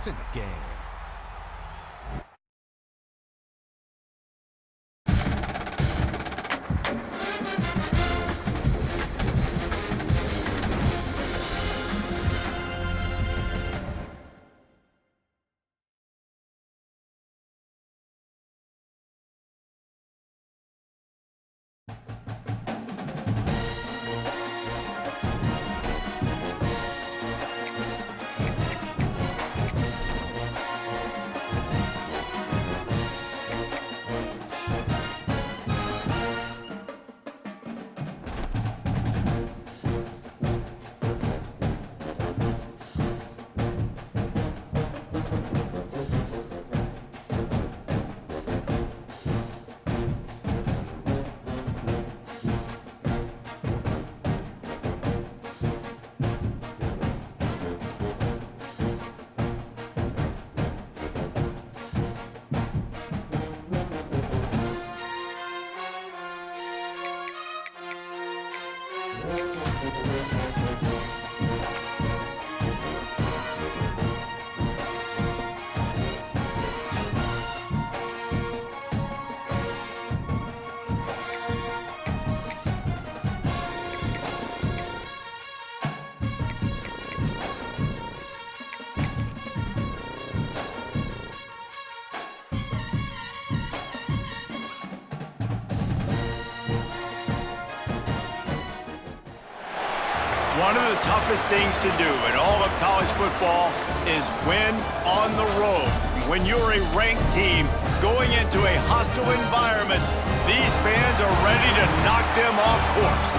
in the game. One of the toughest things to do in all of college football is win on the road. When you're a ranked team going into a hostile environment, these fans are ready to knock them off course.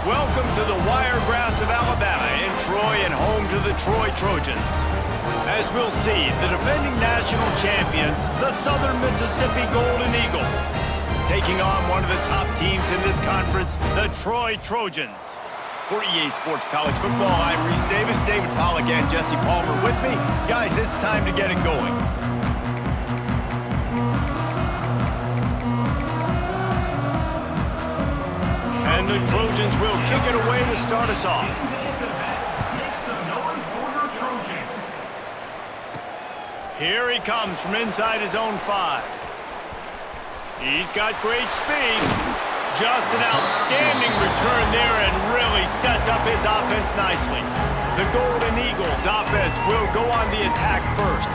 Welcome to the Wiregrass of Alabama in Troy and home to the Troy Trojans. As we'll see, the defending national champions, the Southern Mississippi Golden Eagles, taking on one of the top teams in this conference, the Troy Trojans. For EA Sports College Football, I'm Reese Davis, David Pollack, and Jesse Palmer with me. Guys, it's time to get it going. And the Trojans will kick it away to start us off. Here he comes from inside his own 5. He's got great speed. Just an outstanding return there and really sets up his offense nicely. The Golden Eagles offense will go on the attack first.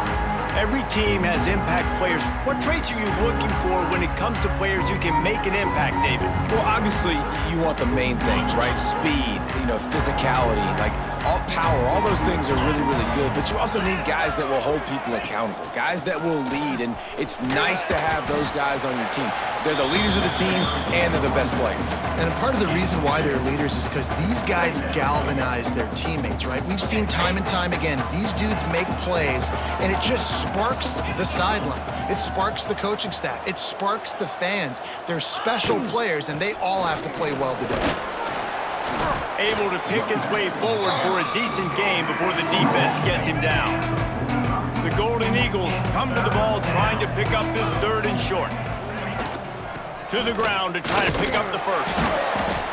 Every team has impact players. What traits are you looking for when it comes to players who can make an impact, David? Well, obviously, you want the main things, right? Speed, physicality, like all power, all those things are really, really good. But you also need guys that will hold people accountable, guys that will lead, and it's nice to have those guys on your team. They're the leaders of the team, and they're the best players. And part of the reason why they're leaders is because these guys galvanize their teammates, right? We've seen time and time again, these dudes make plays, and it just sparks the sideline. It sparks the coaching staff. It sparks the fans. They're special players, and they all have to play well today. Able to pick his way forward for a decent game before the defense gets him down. The Golden Eagles come to the ball trying to pick up this 3rd and short. To the ground to try to pick up the first.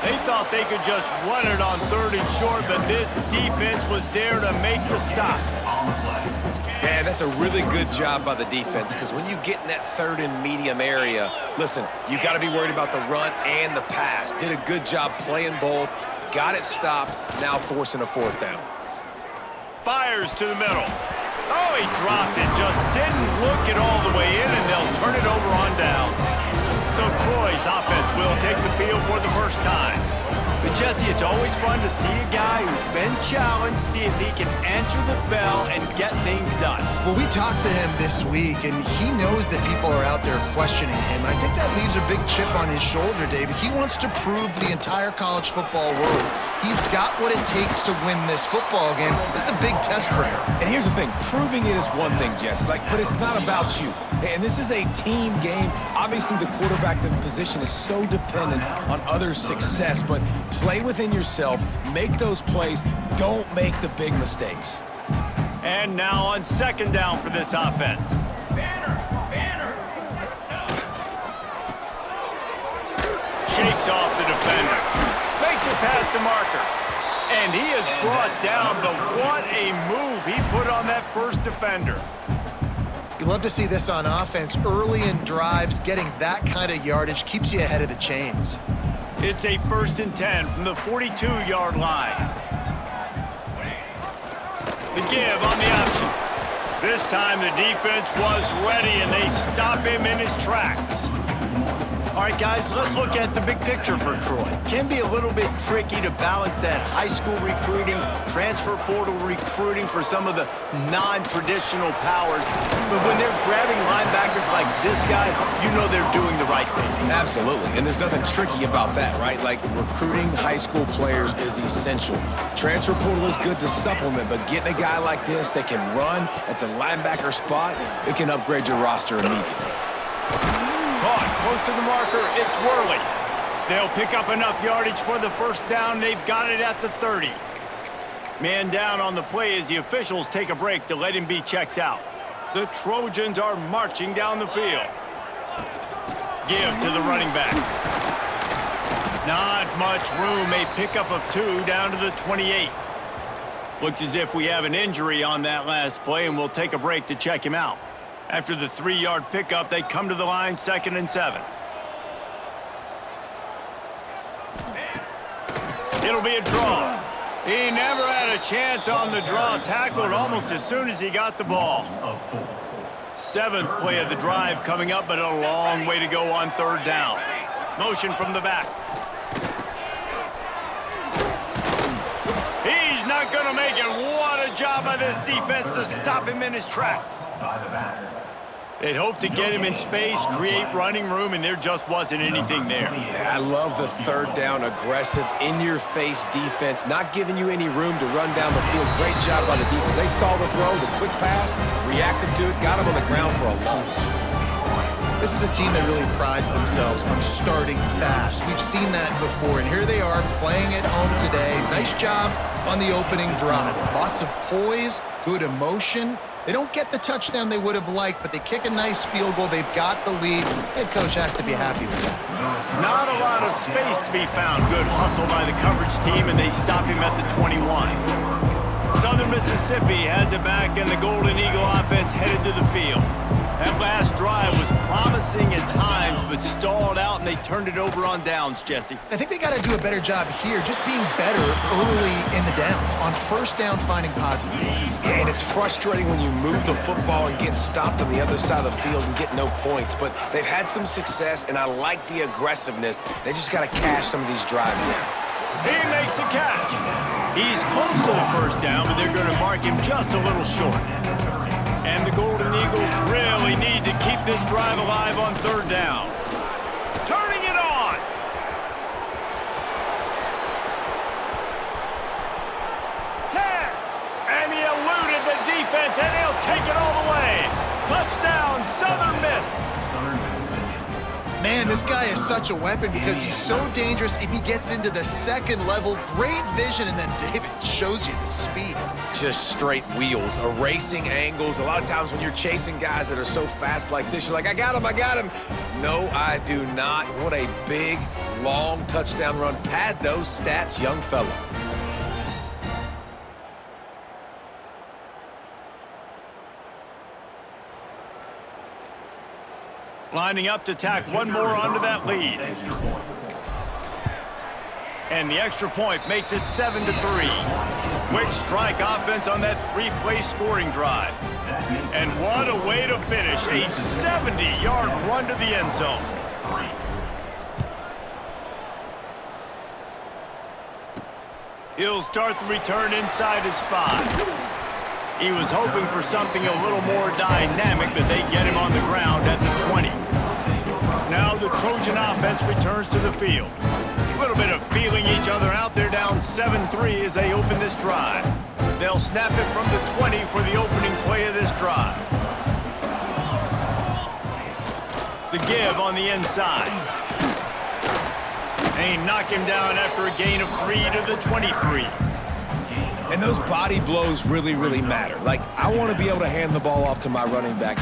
They thought they could just run it on 3rd and short, but this defense was there to make the stop. Man, that's a really good job by the defense, because when you get in that 3rd and medium area, listen, you got to be worried about the run and the pass. Did a good job playing both, got it stopped, now forcing a 4th down. Fires to the middle. Oh, he dropped it, just didn't look it all the way in, and they'll turn it over on downs. So Troy's offense will take the field for the first time. But Jesse, it's always fun to see a guy who's been challenged, see if he can answer the bell and get things done. Well, we talked to him this week, and he knows that people are out there questioning him. I think that leaves a big chip on his shoulder, David. He wants to prove to the entire college football world he's got what it takes to win this football game. This is a big test for him. And here's the thing, proving it is one thing, Jesse, but it's not about you. And this is a team game. Obviously, the quarterback position is so dependent on others' success, but play within yourself, make those plays, don't make the big mistakes. And now on 2nd down for this offense. Shakes off the defender. Makes it past the marker. And And he is brought down, but what a move he put on that first defender. You love to see this on offense. Early in drives, getting that kind of yardage keeps you ahead of the chains. It's a 1st and 10 from the 42-yard line. The give on the option. This time the defense was ready, and they stop him in his tracks. All right, guys, let's look at the big picture for Troy. Can be a little bit tricky to balance that high school recruiting, transfer portal recruiting for some of the non-traditional powers. But when they're grabbing linebackers like this guy, you know they're doing the right thing. Absolutely, and there's nothing tricky about that, right? Like, recruiting high school players is essential. Transfer portal is good to supplement, but getting a guy like this that can run at the linebacker spot, it can upgrade your roster immediately. Caught close to the marker, it's Worley. They'll pick up enough yardage for the first down. They've got it at the 30. Man down on the play as the officials take a break to let him be checked out. The Trojans are marching down the field. Give to the running back. Not much room, a pickup of 2 down to the 28. Looks as if we have an injury on that last play, and we'll take a break to check him out. After the 3-yard pickup, they come to the line, 2nd and 7. It'll be a draw. He never had a chance on the draw, tackled almost as soon as he got the ball. 7th play of the drive coming up, but a long way to go on 3rd down. Motion from the back. He's not going to make it. What a job by this defense to stop him in his tracks. They'd hoped to get him in space, create running room, and there just wasn't anything there. Yeah, I love the 3rd down, aggressive, in-your-face defense, not giving you any room to run down the field. Great job by the defense. They saw the throw, the quick pass, reacted to it, got him on the ground for a loss. This is a team that really prides themselves on starting fast. We've seen that before, and here they are playing at home today. Nice job on the opening drive. Lots of poise, good emotion. They don't get the touchdown they would have liked, but they kick a nice field goal. They've got the lead. Head coach has to be happy with that. Not a lot of space to be found. Good hustle by the coverage team, and they stop him at the 21. Southern Mississippi has it back, and the Golden Eagle offense headed to the field. That last drive was promising at times, but stalled out, and they turned it over on downs, Jesse. I think they got to do a better job here, just being better early in the downs. On 1st down, finding positive plays. Yeah, and it's frustrating when you move the football and get stopped on the other side of the field and get no points. But they've had some success, and I like the aggressiveness. They just got to cash some of these drives in. He makes a catch. He's close to the 1st down, but they're going to mark him just a little short. And the Golden Eagles really need to keep this drive alive on 3rd down. Turning it on. And he eluded the defense, and he'll take it all the way. Touchdown, Southern Miss. Man, this guy is such a weapon because he's so dangerous if he gets into the 2nd level. Great vision, and then David shows you the speed. Just straight wheels, erasing angles. A lot of times when you're chasing guys that are so fast like this, you're like, I got him, I got him. No, I do not. What a big, long touchdown run. Pad those stats, young fella. Lining up to tack one more onto that lead. And the extra point makes it 7-3. Quick strike offense on that 3-play scoring drive. And what a way to finish. A 70-yard run to the end zone. He'll start the return inside his 5. He was hoping for something a little more dynamic, but they get him on the ground at the 20. Now the Trojan offense returns to the field. A little bit of feeling each other out. They're down 7-3 as they open this drive. They'll snap it from the 20 for the opening play of this drive. The give on the inside. They knock him down after a gain of 3 to the 23. And those body blows really, really matter. Like, I want to be able to hand the ball off to my running back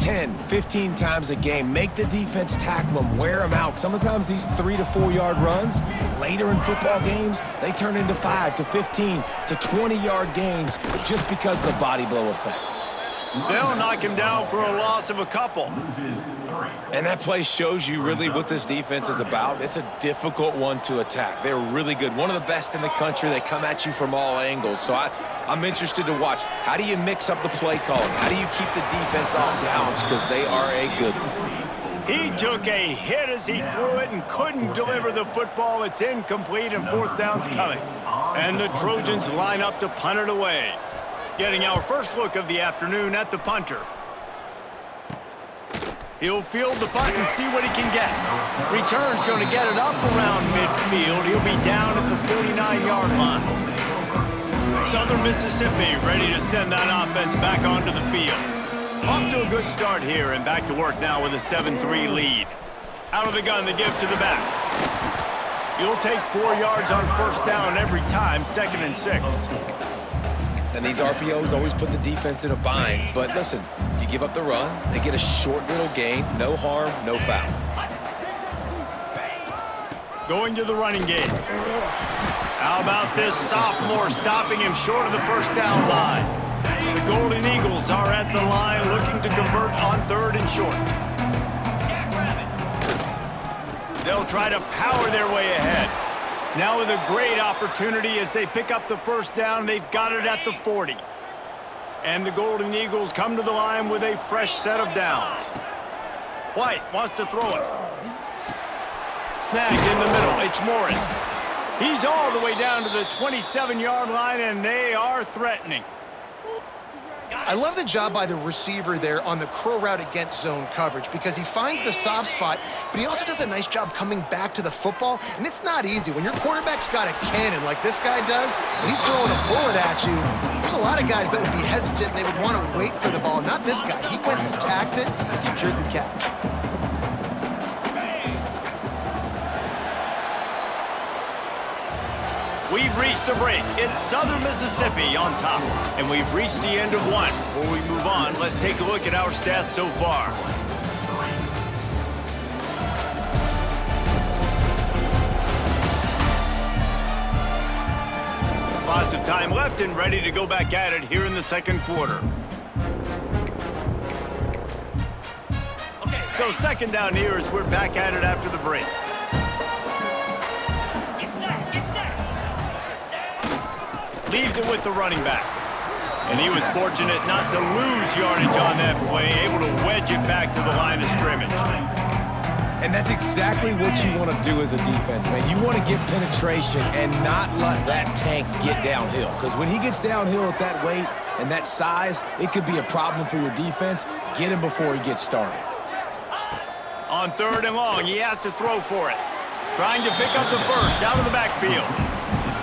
10, 15 times a game. Make the defense tackle them, wear them out. Sometimes these 3 to 4 yard runs, later in football games, they turn into 5 to 15 to 20 yard gains just because of the body blow effect. They'll knock him down for a loss of a couple. And that play shows you really what this defense is about. It's a difficult one to attack. They're really good. One of the best in the country. They come at you from all angles. So I'm interested to watch. How do you mix up the play calling? How do you keep the defense off balance? Because they are a good one. He took a hit as he threw it and couldn't deliver the football. It's incomplete and fourth down's coming. And the Trojans line up to punt it away. Getting our first look of the afternoon at the punter. He'll field the punt and see what he can get. Return's going to get it up around midfield. He'll be down at the 49-yard line. Southern Mississippi ready to send that offense back onto the field. Off to a good start here and back to work now with a 7-3 lead. Out of the gun to give to the back. You'll take 4 yards on first down every time, 2nd and 6. And these RPOs always put the defense in a bind. But listen, you give up the run, they get a short little gain, no harm, no foul. Going to the running game. How about this sophomore stopping him short of the first down line? The Golden Eagles are at the line looking to convert on 3rd and short. They'll try to power their way ahead. Now with a great opportunity as they pick up the first down. They've got it at the 40. And the Golden Eagles come to the line with a fresh set of downs. White wants to throw it. Snagged in the middle. It's Morris. He's all the way down to the 27-yard line, and they are threatening. I love the job by the receiver there on the curl route against zone coverage because he finds the soft spot, but he also does a nice job coming back to the football, and it's not easy. When your quarterback's got a cannon like this guy does, and he's throwing a bullet at you, there's a lot of guys that would be hesitant and they would want to wait for the ball. Not this guy. He went and attacked it and secured the catch. We've reached the break. It's Southern Mississippi on top. And we've reached the end of one. Before we move on, let's take a look at our stats so far. Lots of time left and ready to go back at it here in the second quarter. So second down here as we're back at it after the break. Leaves it with the running back. And he was fortunate not to lose yardage on that play, able to wedge it back to the line of scrimmage. And that's exactly what you want to do as a defense, man. You want to get penetration and not let that tank get downhill. Because when he gets downhill at that weight and that size, it could be a problem for your defense. Get him before he gets started. On 3rd and long, he has to throw for it. Trying to pick up the first out of the backfield.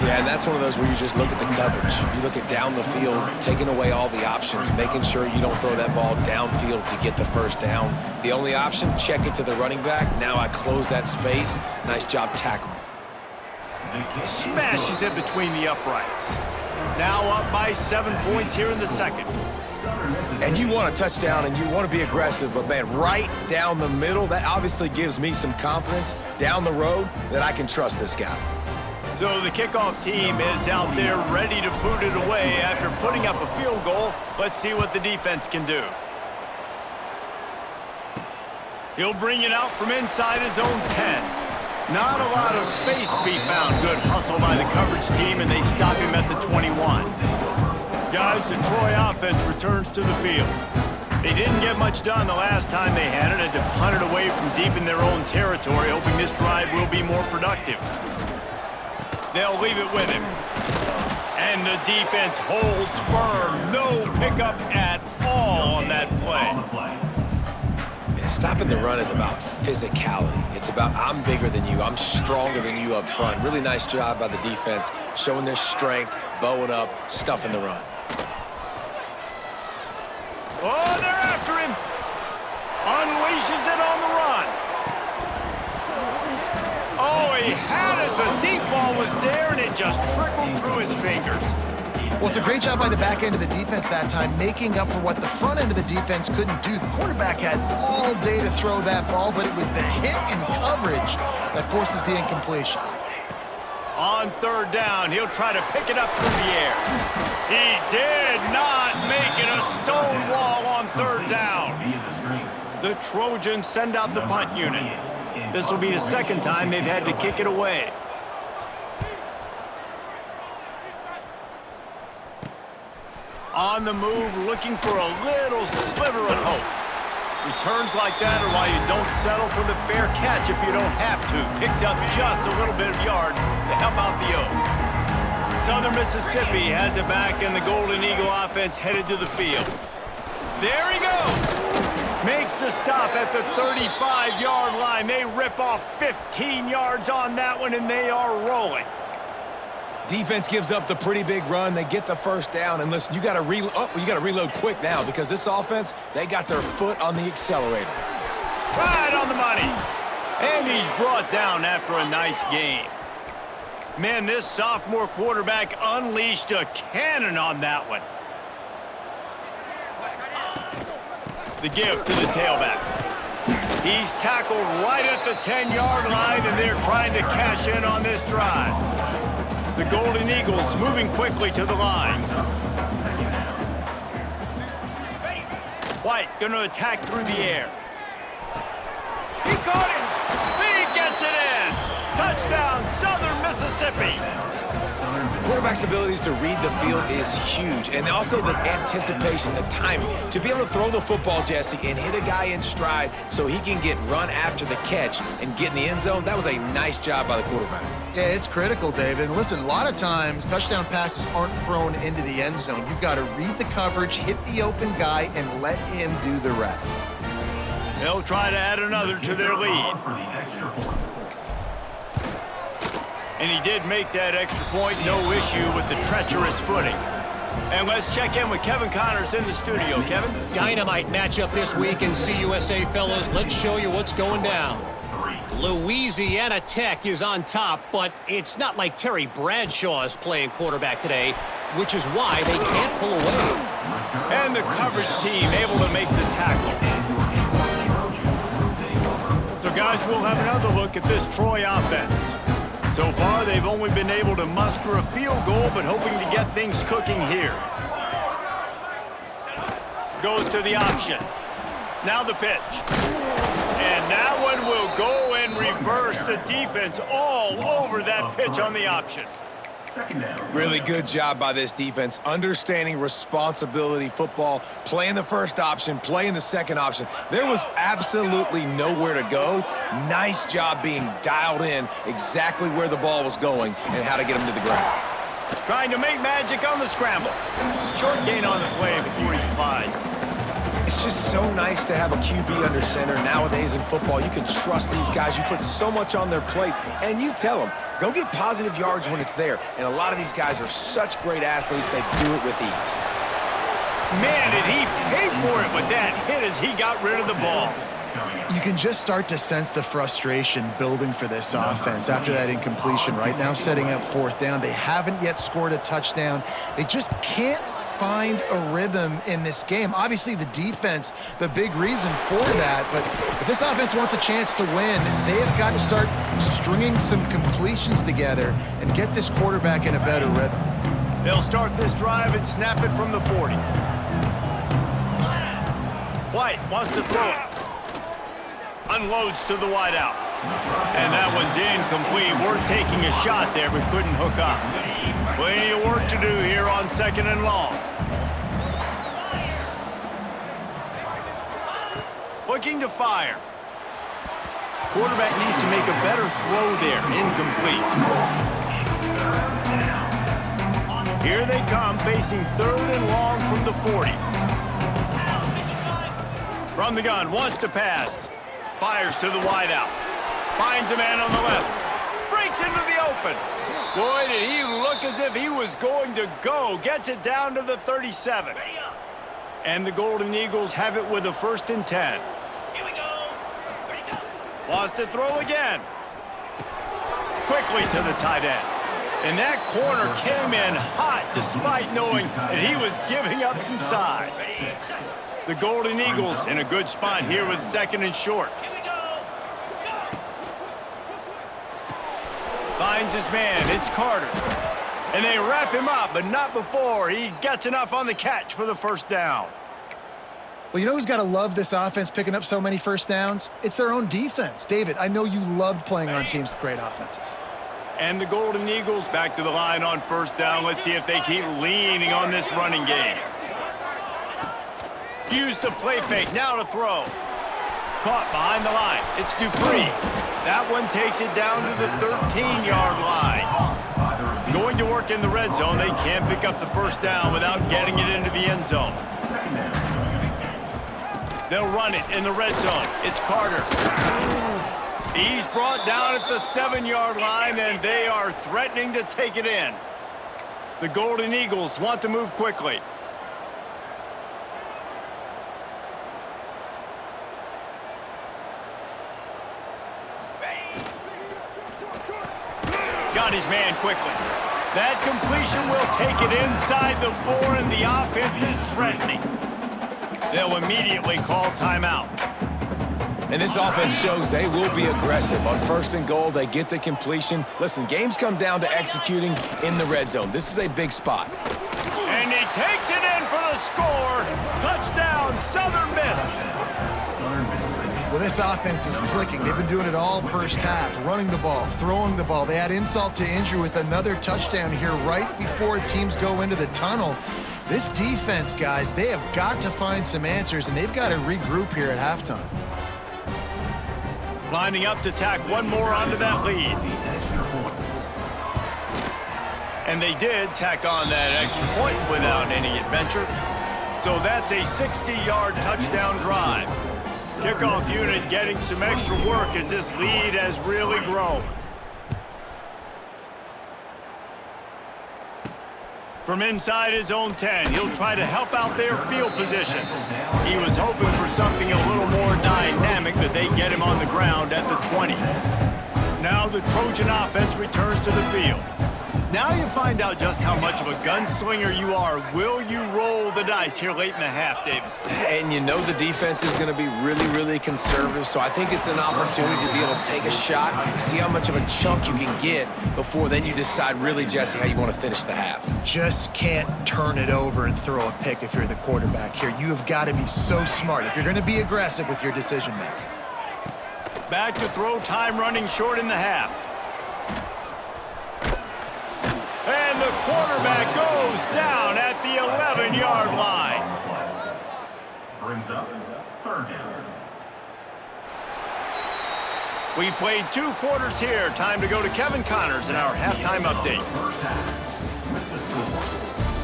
Yeah, and that's one of those where you just look at the coverage. You look at down the field, taking away all the options, making sure you don't throw that ball downfield to get the first down. The only option, check it to the running back. Now I close that space. Nice job tackling. Smashes it between the uprights. Now up by 7 points here in the second. And you want a touchdown and you want to be aggressive, but man, right down the middle, that obviously gives me some confidence down the road that I can trust this guy. So the kickoff team is out there ready to boot it away after putting up a field goal. Let's see what the defense can do. He'll bring it out from inside his own 10. Not a lot of space to be found. Good hustle by the coverage team, and they stop him at the 21. Guys, the Troy offense returns to the field. They didn't get much done the last time they had it, and to punt it away from deep in their own territory, hoping this drive will be more productive. They'll leave it with him. And the defense holds firm. No pickup at all on that play. And stopping the run is about physicality. It's about I'm bigger than you. I'm stronger than you up front. Really nice job by the defense, showing their strength, bowing up, stuffing the run. Oh, they're after him. Unleashes it on the run. Oh, he had it. The deep ball was there, and it just trickled through his fingers. Well, it's a great job by the back end of the defense that time, making up for what the front end of the defense couldn't do. The quarterback had all day to throw that ball, but it was the hit and coverage that forces the incompletion. On third down, he'll try to pick it up through the air. He did not make it a stone wall on third down. The Trojans send out the punt unit. This will be the second time they've had to kick it away. On the move, looking for a little sliver of hope. Returns like that are why you don't settle for the fair catch if you don't have to. Picks up just a little bit of yards to help out the O. Southern Mississippi has it back, and the Golden Eagle offense headed to the field. There he goes. Makes the stop at the 35-yard line. They rip off 15 yards on that one, and they are rolling. Defense gives up the pretty big run. They get the first down, and listen, you got to reload quick now because this offense, they got their foot on the accelerator. Right on the money. And he's brought down after a nice game. Man, this sophomore quarterback unleashed a cannon on that one. The give to the tailback. He's tackled right at the 10-yard line, and they're trying to cash in on this drive. The Golden Eagles moving quickly to the line. White going to attack through the air. He caught it. He gets it in. Touchdown, Southern Mississippi. Quarterback's abilities to read the field is huge, and also the anticipation, the timing. To be able to throw the football, Jesse, and hit a guy in stride so he can get run after the catch and get in the end zone, that was a nice job by the quarterback. Yeah, it's critical, David. And listen, a lot of times touchdown passes aren't thrown into the end zone. You've got to read the coverage, hit the open guy, and let him do the rest. They'll try to add another to their lead. And he did make that extra point, no issue with the treacherous footing. And let's check in with Kevin Connors in the studio. Kevin? Dynamite matchup this week in CUSA, fellas. Let's show you what's going down. Louisiana Tech is on top, but it's not like Terry Bradshaw is playing quarterback today, which is why they can't pull away. And the coverage team able to make the tackle. So, guys, we'll have another look at this Troy offense. So far, they've only been able to muster a field goal, but hoping to get things cooking here. Goes to the option. Now the pitch. And that one will go and reverse the defense all over that pitch on the option. Really good job by this defense, understanding responsibility football, playing the first option, playing the second option. There was absolutely nowhere to go. Nice job being dialed in exactly where the ball was going and how to get him to the ground. Trying to make magic on the scramble. Short gain on the play before he slides. It's just so nice to have a QB under center. Nowadays in football, you can trust these guys. You put so much on their plate, and you tell them, go get positive yards when it's there. And a lot of these guys are such great athletes, they do it with ease. Man, did he pay for it with that hit as he got rid of the ball. You can just start to sense the frustration building for this offense after that incompletion. Right now, setting up fourth down. They haven't yet scored a touchdown. They just can't find a rhythm in this game. Obviously, the defense, the big reason for that, but if this offense wants a chance to win, they have got to start stringing some completions together and get this quarterback in a better rhythm. They'll start this drive and snap it from the 40. White wants to throw it. Unloads to the wideout. And that one's incomplete. Worth taking a shot there, but couldn't hook up. Plenty of work to do here on 2nd and long. Looking to fire. Quarterback needs to make a better throw there. Incomplete. Here they come, facing 3rd and long from the 40. From the gun, wants to pass. Fires to the wideout. Finds a man on the left. Breaks into the open. Boy, did he look as if he was going to go. Gets it down to the 37. And the Golden Eagles have it with a 1st and 10. Here we go. Wants to throw again. Quickly to the tight end. And that corner came in hot despite knowing that he was giving up some size. The Golden Eagles in a good spot here with 2nd and short. Finds his man, it's Carter. And they wrap him up, but not before he gets enough on the catch for the first down. Well, you know who's got to love this offense picking up so many first downs? It's their own defense. David, I know you loved playing on teams with great offenses. And the Golden Eagles back to the line on first down. Let's see if they keep leaning on this running game. Use the play fake, now to throw. Caught behind the line. It's Dupree. That one takes it down to the 13-yard line. Going to work in the red zone. They can't pick up the first down without getting it into the end zone. They'll run it in the red zone. It's Carter. He's brought down at the 7-yard line, and they are threatening to take it in. The Golden Eagles want to move quickly. Got his man quickly. That completion will take it inside the 4, and the offense is threatening. They'll immediately call timeout. And this offense shows they will be aggressive. On 1st and goal, they get the completion. Listen, games come down to executing in the red zone. This is a big spot. And he takes it in for the score. Touchdown, Southern Miss. Well, this offense is clicking. They've been doing it all first half, running the ball, throwing the ball. They add insult to injury with another touchdown here right before teams go into the tunnel. This defense, guys, they have got to find some answers, and they've got to regroup here at halftime. Lining up to tack one more onto that lead. And they did tack on that extra point without any adventure. So that's a 60-yard touchdown drive. Kickoff unit getting some extra work as this lead has really grown. From inside his own 10, he'll try to help out their field position. He was hoping for something a little more dynamic, that they get him on the ground at the 20. Now the Trojan offense returns to the field. Now you find out just how much of a gunslinger you are. Will you roll the dice here late in the half, David? And you know the defense is going to be really, really conservative, so I think it's an opportunity to be able to take a shot, see how much of a chunk you can get before then you decide really, Jesse, how you want to finish the half. Just can't turn it over and throw a pick if you're the quarterback here. You have got to be so smart if you're going to be aggressive with your decision-making. Back to throw, time running short in the half. And the quarterback goes down at the 11-yard line. Brings up 3rd down. We've played 2 quarters here. Time to go to Kevin Connors in our halftime update. First half, with the score,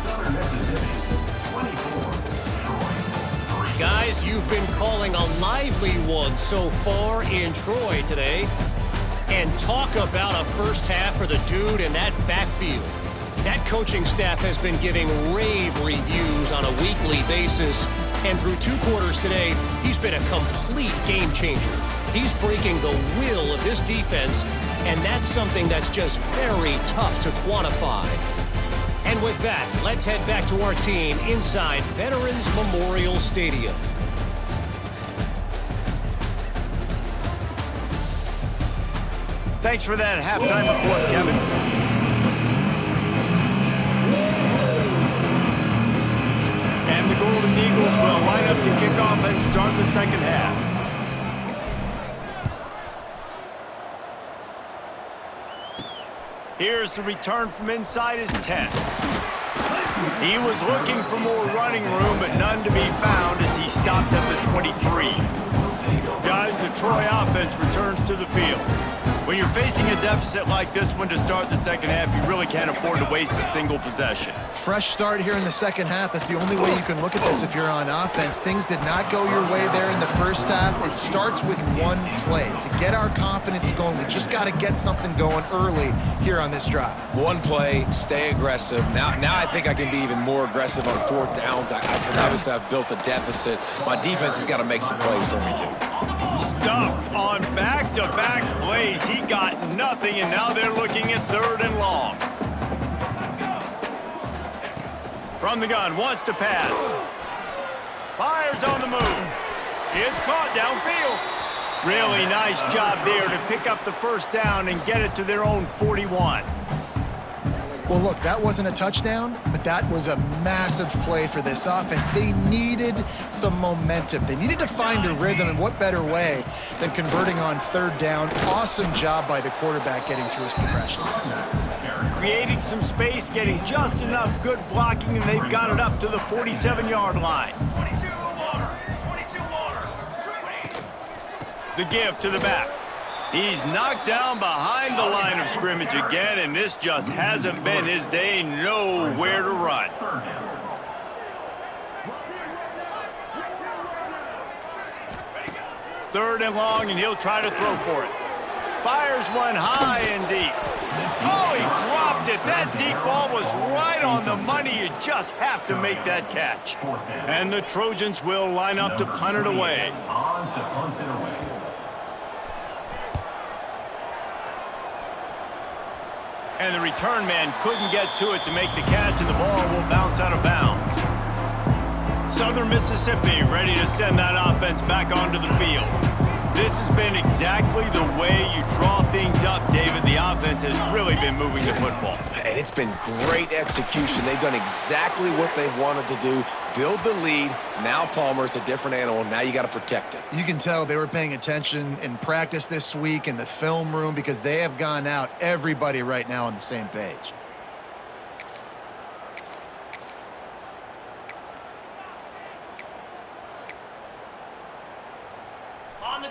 Southern Mississippi 24, Troy 3. Guys, you've been calling a lively one so far in Troy today. And talk about a first half for the dude in that backfield. That coaching staff has been giving rave reviews on a weekly basis. And through 2 quarters today, he's been a complete game changer. He's breaking the will of this defense, and that's something that's just very tough to quantify. And with that, let's head back to our team inside Veterans Memorial Stadium. Thanks for that halftime report, Kevin. And the Golden Eagles will line up to kick off and start the second half. Here's the return from inside his 10. He was looking for more running room, but none to be found as he stopped at the 23. Guys, the Troy offense returns to the field. When you're facing a deficit like this one to start the second half, you really can't afford to waste a single possession. Fresh start here in the second half. That's the only way you can look at this if you're on offense. Things did not go your way there in the first half. It starts with one play. To get our confidence going, we just got to get something going early here on this drive. One play, stay aggressive. Now I think I can be even more aggressive on 4th downs because obviously I've built a deficit. My defense has got to make some plays for me too. Stuffed on back-to-back plays. He got nothing, and now they're looking at 3rd and long. From the gun, wants to pass. Fires on the move. It's caught downfield. Really nice job there to pick up the first down and get it to their own 41. Well, look, that wasn't a touchdown, but that was a massive play for this offense. They needed some momentum. They needed to find a rhythm, and what better way than converting on third down. Awesome job by the quarterback getting through his progression. Creating some space, getting just enough good blocking, and they've got it up to the 47-yard line. The give to the back. He's knocked down behind the line of scrimmage again, and this just hasn't been his day. Nowhere to run. Third and long, and he'll try to throw for it. Fires one high and deep. Oh, he dropped it. That deep ball was right on the money. You just have to make that catch. And the Trojans will line up to punt it away. On to punt it away. And the return man couldn't get to it to make the catch, and the ball will bounce out of bounds. Southern Mississippi ready to send that offense back onto the field. This has been exactly the way you draw things up, David. The offense has really been moving the football. And it's been great execution. They've done exactly what they've wanted to do. Build the lead. Now Palmer's a different animal. Now you got to protect it. You can tell they were paying attention in practice this week in the film room because they have gone out, everybody right now on the same page.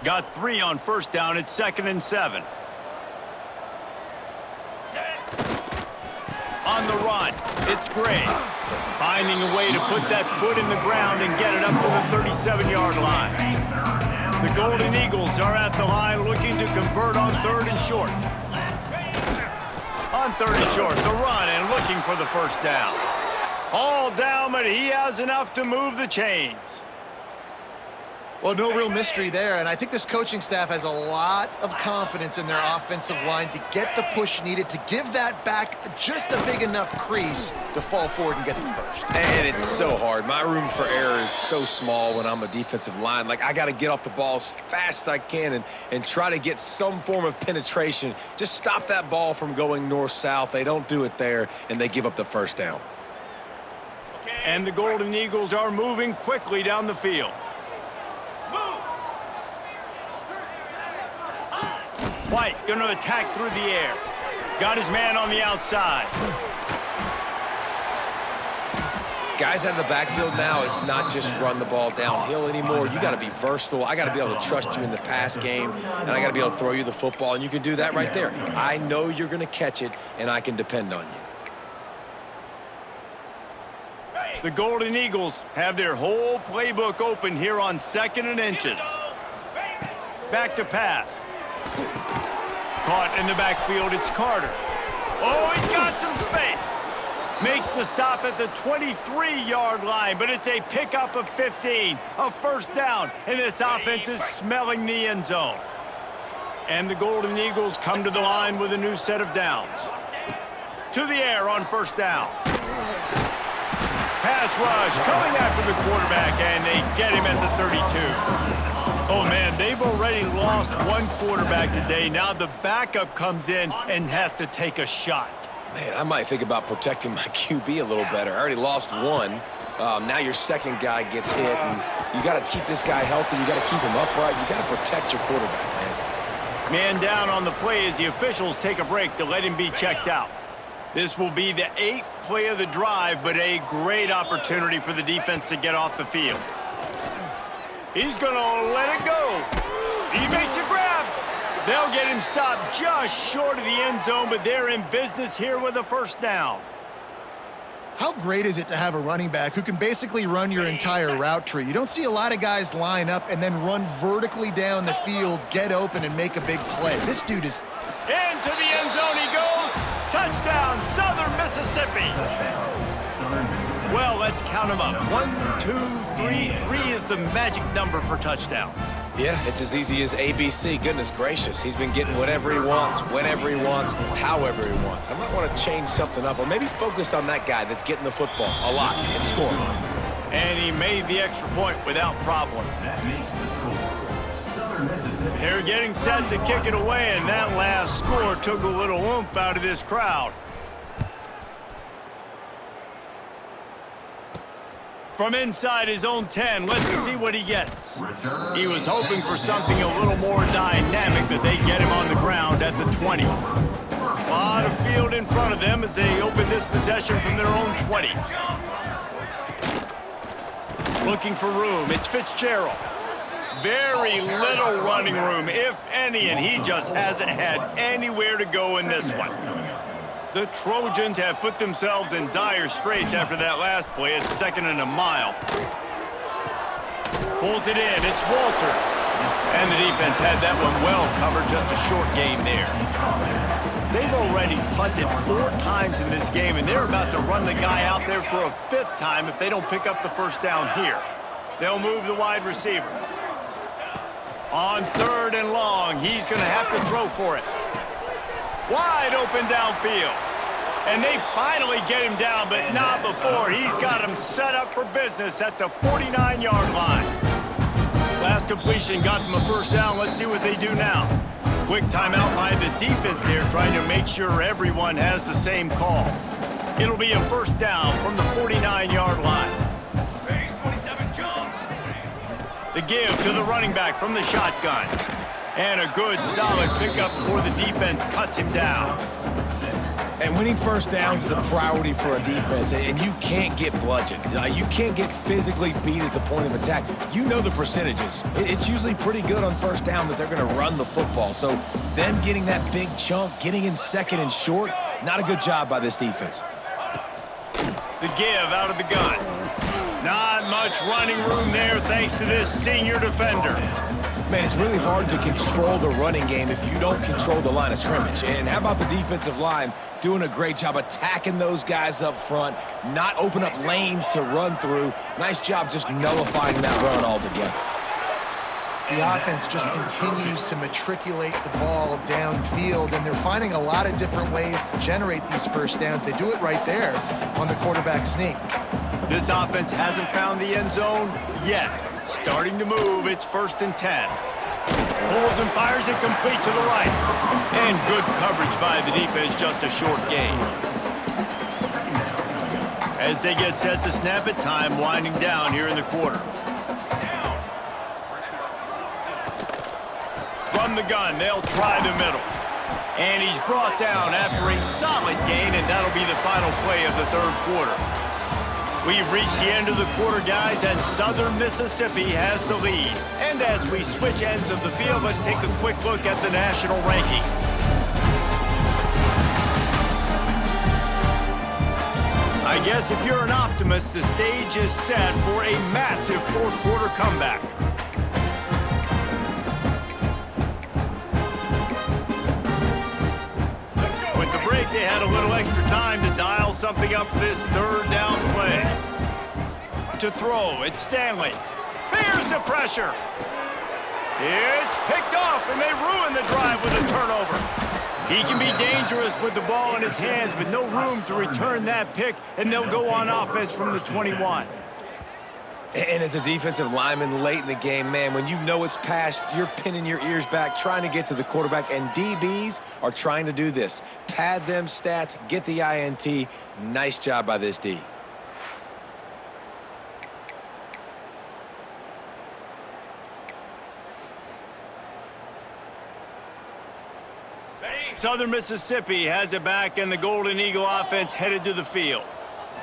Got 3 on first down. It's 2nd and 7. On the run, it's Gray. Finding a way to put that foot in the ground and get it up to the 37-yard line. The Golden Eagles are at the line looking to convert on 3rd and short. On 3rd and short, the run and looking for the first down. All down, but he has enough to move the chains. Well, no real mystery there, and I think this coaching staff has a lot of confidence in their offensive line to get the push needed to give that back just a big enough crease to fall forward and get the first. And it's so hard. My room for error is so small when I'm a defensive line. Like, I got to get off the ball as fast as I can and try to get some form of penetration. Just stop that ball from going north-south. They don't do it there, and they give up the first down. And the Golden Eagles are moving quickly down the field. White going to attack through the air. Got his man on the outside. Guys out of the backfield now, it's not just run the ball downhill anymore. You got to be versatile. I got to be able to trust you in the pass game, and I got to be able to throw you the football, and you can do that right there. I know you're going to catch it, and I can depend on you. The Golden Eagles have their whole playbook open here on 2nd and inches. Back to pass. Caught in the backfield, it's Carter. Oh, he's got some space. Makes the stop at the 23-yard line, but it's a pickup of 15, a first down, and this offense is smelling the end zone. And the Golden Eagles come to the line with a new set of downs. To the air on first down. Pass rush coming after the quarterback, and they get him at the 32. Oh, man, they've already lost one quarterback today. Now the backup comes in and has to take a shot. Man, I might think about protecting my QB a little better. I already lost one. Now your second guy gets hit, and you got to keep this guy healthy. You got to keep him upright. You got to protect your quarterback, man. Man down on the play as the officials take a break to let him be checked out. This will be the 8th play of the drive, but a great opportunity for the defense to get off the field. He's going to let it go. He makes a grab. They'll get him stopped just short of the end zone, but they're in business here with a first down. How great is it to have a running back who can basically run your entire route tree? You don't see a lot of guys line up and then run vertically down the field, get open, and make a big play. This dude is... Into the end zone he goes. Touchdown, Southern Mississippi. Well, let's count them up. 1, 2, 3. 3 is the magic number for touchdowns. Yeah, it's as easy as ABC. Goodness gracious. He's been getting whatever he wants, whenever he wants, however he wants. I might want to change something up or maybe focus on that guy that's getting the football a lot and scoring. And he made the extra point without problem. That makes the score. Southern Mississippi. They're getting set to kick it away, and that last score took a little oomph out of this crowd. From inside his own 10, let's see what he gets. He was hoping for something a little more dynamic, but they get him on the ground at the 20. A lot of field in front of them as they open this possession from their own 20. Looking for room, it's Fitzgerald. Very little running room, if any, and he just hasn't had anywhere to go in this one. The Trojans have put themselves in dire straits after that last play. It's 2nd and a mile. Pulls it in. It's Walters. And the defense had that one well covered. Just a short game there. They've already punted 4 times in this game, and they're about to run the guy out there for a 5th time if they don't pick up the first down here. They'll move the wide receiver. On 3rd and long, he's going to have to throw for it. Wide open downfield. And they finally get him down, but not before. He's got him set up for business at the 49-yard line. Last completion got them a first down. Let's see what they do now. Quick timeout by the defense there, trying to make sure everyone has the same call. It'll be a first down from the 49-yard line. The give to the running back from the shotgun. And a good, solid pickup before the defense cuts him down. And winning first downs is a priority for a defense, and you can't get bludgeoned. You can't get physically beat at the point of attack. You know the percentages. It's usually pretty good on first down that they're going to run the football. So them getting that big chunk, getting in 2nd and short, not a good job by this defense. The give out of the gun. Not much running room there thanks to this senior defender. Man, it's really hard to control the running game if you don't control the line of scrimmage. And how about the defensive line doing a great job attacking those guys up front, not open up lanes to run through. Nice job just nullifying that run altogether. The offense just continues to matriculate the ball downfield, and they're finding a lot of different ways to generate these first downs. They do it right there on the quarterback sneak. This offense hasn't found the end zone yet. Starting to move, it's 1st and 10. Pulls and fires it complete to the right. And good coverage by the defense, just a short gain. As they get set to snap it, time winding down here in the quarter. From the gun, they'll try the middle. And he's brought down after a solid gain, and that'll be the final play of the 3rd quarter. We've reached the end of the quarter, guys, and Southern Mississippi has the lead. And as we switch ends of the field, let's take a quick look at the national rankings. I guess if you're an optimist, the stage is set for a massive 4th quarter comeback. With the break, they had a little extra time to dial something up for this 3rd down play. To throw, it's Stanley. Here's the pressure. It's picked off, and they ruin the drive with a turnover. He can be dangerous with the ball in his hands, but no room to return that pick, and they'll go on offense from the 21. And as a defensive lineman late in the game, man, when you know it's past, you're pinning your ears back, trying to get to the quarterback, and DBs are trying to do this. Pad them stats, get the INT. Nice job by this D. Southern Mississippi has it back, and the Golden Eagle offense headed to the field.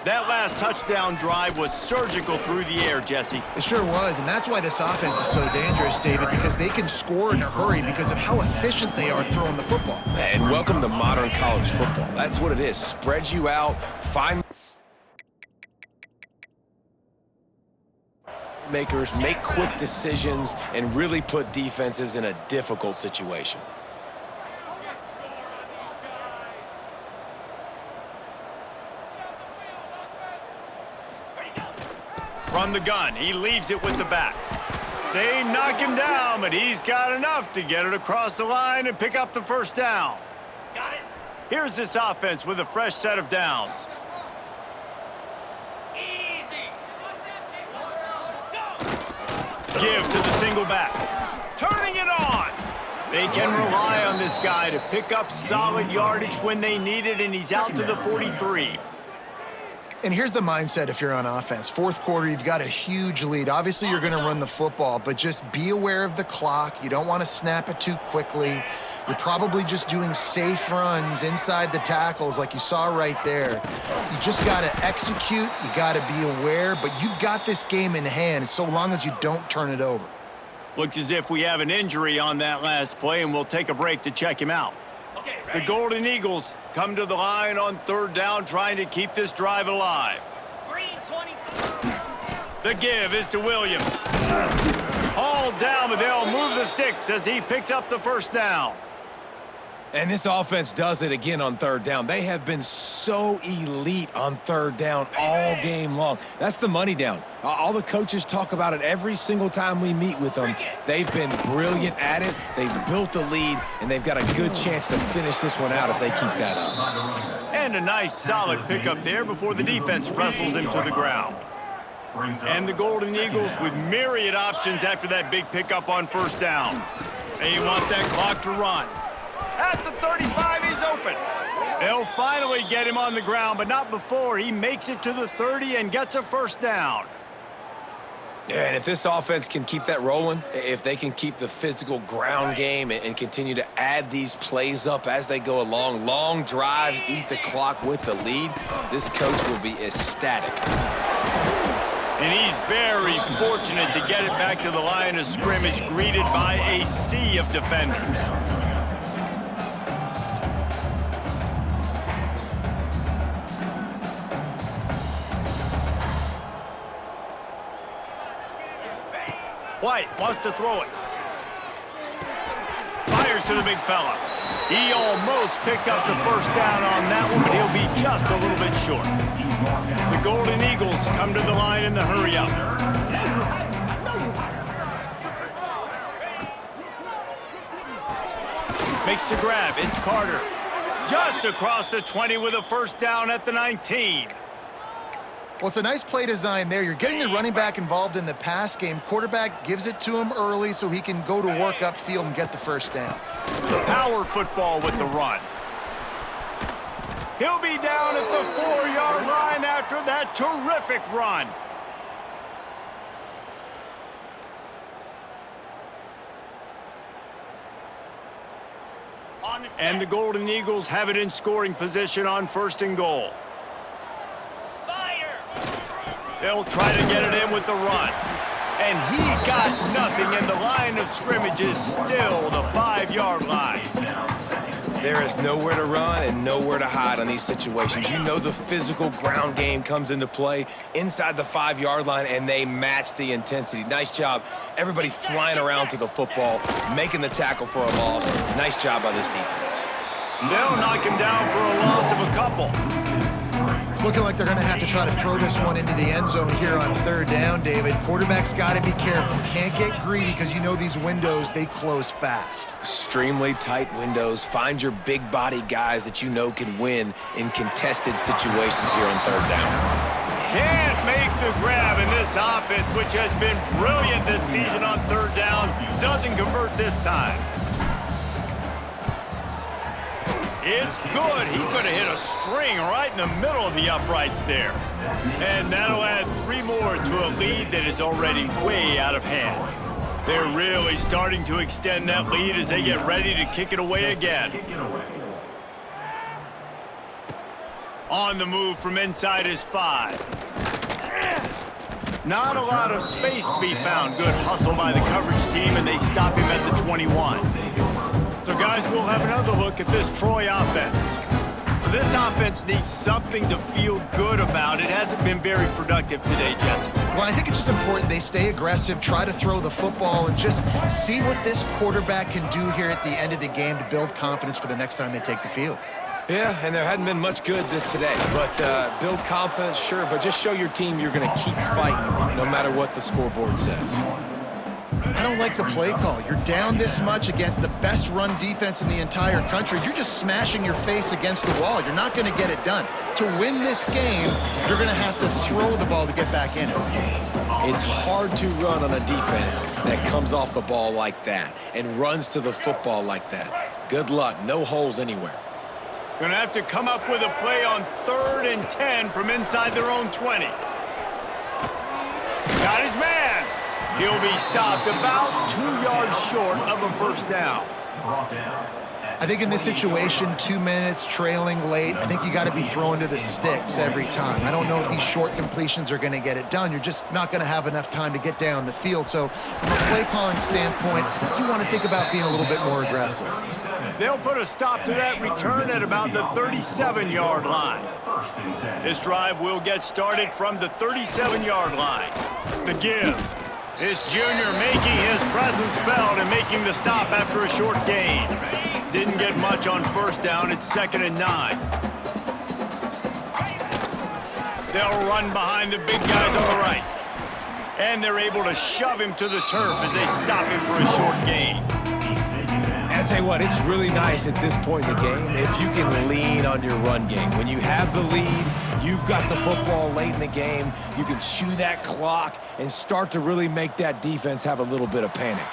That last touchdown drive was surgical through the air, Jesse. It sure was, and that's why this offense is so dangerous, David, because they can score in a hurry because of how efficient they are throwing the football. And welcome to modern college football. That's what it is. Spread you out, find makers, make quick decisions, and really put defenses in a difficult situation. From the gun, he leaves it with the back. They knock him down, but he's got enough to get it across the line and pick up the first down. Got it. Here's this offense with a fresh set of downs. Easy. Give to the single back. Turning it on. They can rely on this guy to pick up solid yardage when they need it, and he's out to the 43. And here's the mindset if you're on offense. Fourth quarter, you've got a huge lead. Obviously, you're going to run the football, but just be aware of the clock. You don't want to snap it too quickly. You're probably just doing safe runs inside the tackles like you saw right there. You just got to execute. You got to be aware, but you've got this game in hand so long as you don't turn it over. Looks as if we have an injury on that last play, and we'll take a break to check him out. Okay, The ready. Golden Eagles come to the line on third down, trying to keep this drive alive. Green 20. The give is to Williams. Hauled down, but they'll move the sticks as he picks up the first down. And this offense does it again on third down. They have been so elite on third down all game long. That's the money down. All the coaches talk about it every single time we meet with them. They've been brilliant at it. They've built the lead, and they've got a good chance to finish this one out if they keep that up. And a nice solid pickup there before the defense wrestles him to the ground. And the Golden Eagles with myriad options after that big pickup on first down. They want that clock to run. At the 35, he's open. They'll finally get him on the ground, but not before he makes it to the 30 and gets a first down. Yeah, and if this offense can keep that rolling, if they can keep the physical ground game and continue to add these plays up as they go along, long drives, eat the clock with the lead, this coach will be ecstatic. And he's very fortunate to get it back to the line of scrimmage, greeted by a sea of defenders. White wants to throw it. Fires to the big fella. He almost picked up the first down on that one, but he'll be just a little bit short. The Golden Eagles come to the line in the hurry-up. Makes the grab. It's Carter. Just across the 20 with a first down at the 19. Well, it's a nice play design there. You're getting the running back involved in the pass game. Quarterback gives it to him early so he can go to work upfield and get the first down. Power football with the run. He'll be down at the 4-yard line after that terrific run. And the Golden Eagles have it in scoring position on first and goal. They'll try to get it in with the run. And he got nothing, and the line of scrimmage is still the 5-yard line. There is nowhere to run and nowhere to hide on these situations. You know the physical ground game comes into play inside the 5-yard line, and they match the intensity. Nice job. Everybody flying around to the football, making the tackle for a loss. Nice job by this defense. They'll knock him down for a loss of a couple. It's looking like they're going to have to try to throw this one into the end zone here on third down, David. Quarterback's got to be careful. Can't get greedy because you know these windows, they close fast. Extremely tight windows. Find your big body guys that you know can win in contested situations here on third down. Can't make the grab, and this offense, which has been brilliant this season on third down, doesn't convert this time. It's good. He could have hit a string right in the middle of the uprights there. And that'll add 3 more to a lead that is already way out of hand. They're really starting to extend that lead as they get ready to kick it away again. On the move from inside his 5. Not a lot of space to be found. Good hustle by the coverage team, and they stop him at the 21. So, guys, we'll have another look at this Troy offense. This offense needs something to feel good about. It hasn't been very productive today, Jesse. Well, I think it's just important they stay aggressive, try to throw the football, and just see what this quarterback can do here at the end of the game to build confidence for the next time they take the field. Yeah, and there hadn't been much good today. But build confidence, sure, but just show your team you're going to keep fighting no matter what the scoreboard says. I don't like the play call. You're down this much against the best run defense in the entire country. You're just smashing your face against the wall. You're not going to get it done. To win this game, you're going to have to throw the ball to get back in it. It's hard to run on a defense that comes off the ball like that and runs to the football like that. Good luck. No holes anywhere. Gonna have to come up with a play on 3rd and 10 from inside their own 20. Got his man. He'll be stopped about 2 yards short of a first down. I think in this situation, 2 minutes, trailing late, I think you got to be throwing to the sticks every time. I don't know if these short completions are going to get it done. You're just not going to have enough time to get down the field. So from a play calling standpoint, I think you want to think about being a little bit more aggressive. They'll put a stop to that return at about the 37-yard line. This drive will get started from the 37-yard line. The give. This junior making his presence felt and making the stop after a short gain. Didn't get much on first down. It's 2nd and 9. They'll run behind the big guys on the right. And they're able to shove him to the turf as they stop him for a short gain. And I tell you what, it's really nice at this point in the game if you can lean on your run game. When you have the lead, you've got the football late in the game, you can chew that clock and start to really make that defense have a little bit of panic.